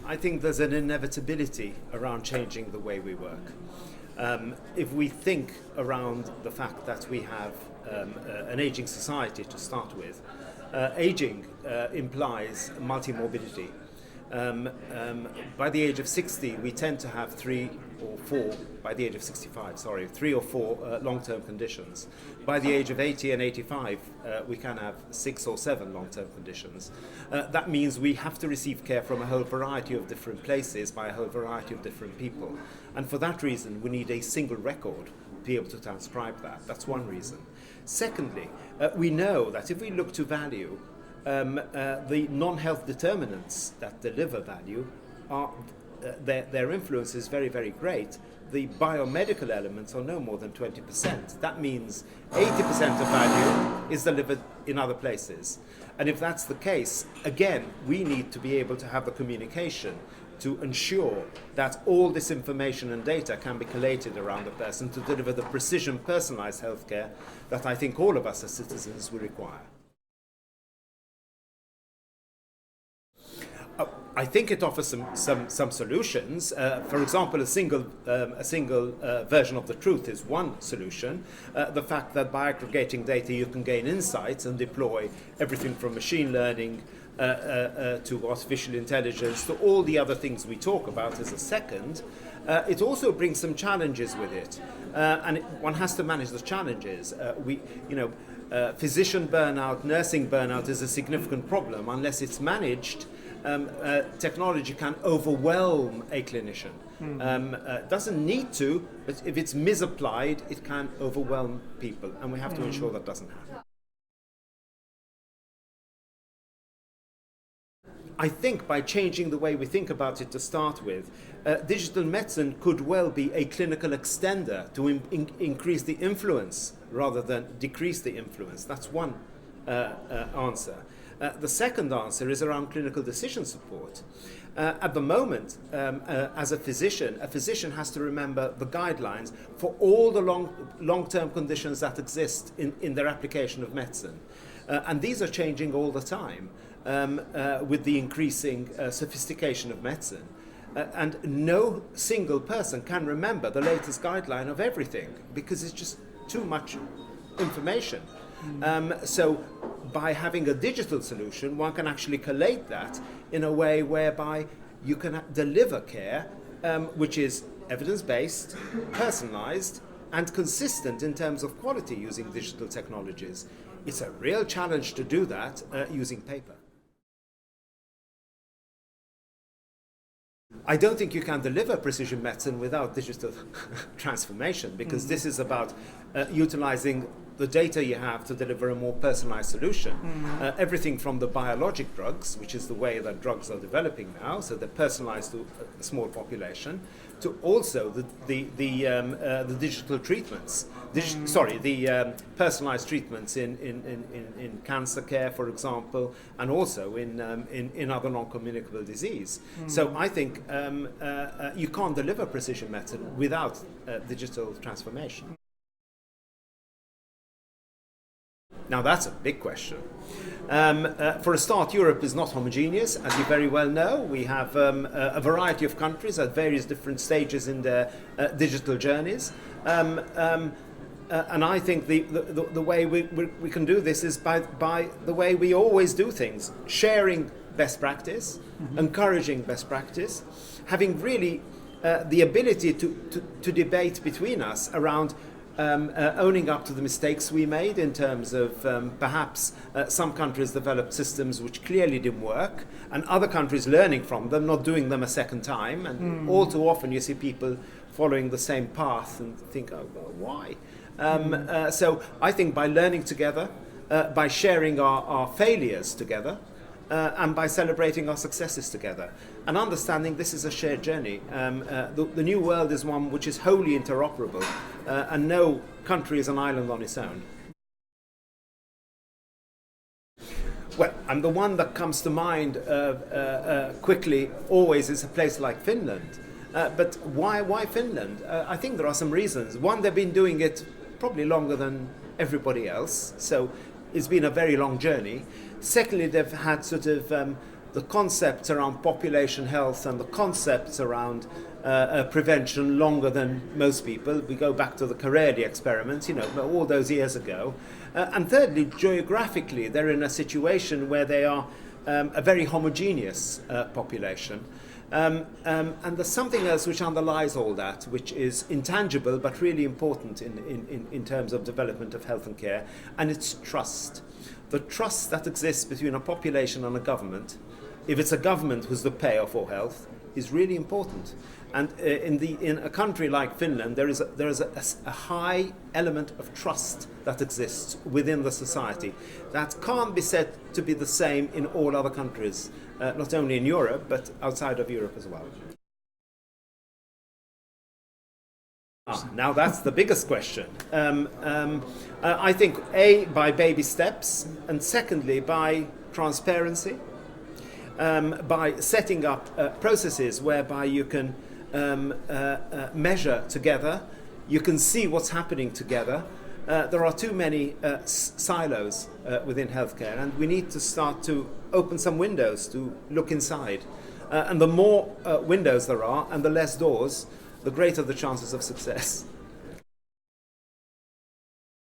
I think there's an inevitability around changing the way we work. If we think around the fact that we have an aging society to start with, aging implies multimorbidity. By the age of 60, we tend to have by the age of 65, sorry, 3 or 4 long-term conditions. By the age of 80 and 85, we can have 6 or 7 long-term conditions. That means we have to receive care from a whole variety of different places by a whole variety of different people. And for that reason, we need a single record to be able to transcribe that. That's one reason. Secondly, we know that if we look to value, the non-health determinants that deliver value are their influence is very, very great. The biomedical elements are no more than 20%. That means 80% of value is delivered in other places. And if that's the case, again, we need to be able to have the communication to ensure that all this information and data can be collated around the person to deliver the precision, personalized healthcare that I think all of us as citizens will require. I think it offers some solutions. For example, a single version of the truth is one solution. The fact that by aggregating data you can gain insights and deploy everything from machine learning to artificial intelligence to all the other things we talk about is a second. It also brings some challenges with it, and one has to manage the challenges. Physician burnout, nursing burnout is a significant problem. Unless it's managed, technology can overwhelm a clinician. Doesn't need to, but if it's misapplied, it can overwhelm people, and we have to ensure that doesn't happen. I think by changing the way we think about it to start with, digital medicine could well be a clinical extender to increase the influence rather than decrease the influence. That's one answer. The second answer is around clinical decision support. At the moment, as a physician has to remember the guidelines for all the long-term conditions that exist in their application of medicine. And these are changing all the time with the increasing sophistication of medicine. And no single person can remember the latest guideline of everything because it's just too much information. So by having a digital solution, one can actually collate that in a way whereby you can deliver care which is evidence-based, personalized, and consistent in terms of quality using digital technologies. It's a real challenge to do that using paper. I don't think you can deliver precision medicine without digital transformation, because this is about utilizing the data you have to deliver a more personalized solution. Everything from the biologic drugs, which is the way that drugs are developing now, so they're personalized to a small population, to also the digital treatments. The personalized treatments in cancer care, for example, and also in other non-communicable disease. So I think you can't deliver precision medicine without digital transformation. Now that's a big question. For a start, Europe is not homogeneous, as you very well know. We have a variety of countries at various different stages in their digital journeys. And I think the way we can do this is by the way we always do things, sharing best practice, encouraging best practice, having really the ability to debate between us around owning up to the mistakes we made in terms of perhaps some countries developed systems which clearly didn't work, and other countries learning from them, not doing them a second time. And all too often you see people following the same path and think, oh, well, why? So I think by learning together, by sharing our failures together, and by celebrating our successes together, and understanding this is a shared journey. The new world is one which is wholly interoperable, and no country is an island on its own. Well, and the one that comes to mind quickly always is a place like Finland. But why Finland? I think there are some reasons. One, they've been doing it probably longer than everybody else, so it's been a very long journey. Secondly, they've had sort of the concepts around population health and the concepts around prevention longer than most people. We go back to the Kareli experiments, all those years ago. And thirdly, geographically, they're in a situation where they are a very homogeneous population. And there's something else which underlies all that, which is intangible but really important in terms of development of health and care, and it's trust. The trust that exists between a population and a government, if it's a government who's the payer for health, is really important. And in a country like Finland, there is a high element of trust that exists within the society that can't be said to be the same in all other countries, not only in Europe but outside of Europe as well. Now that's the biggest question. I think by baby steps, and secondly by transparency. By setting up processes whereby you can measure together, you can see what's happening together. There are too many silos within healthcare, and we need to start to open some windows to look inside. And the more windows there are and the less doors, the greater the chances of success.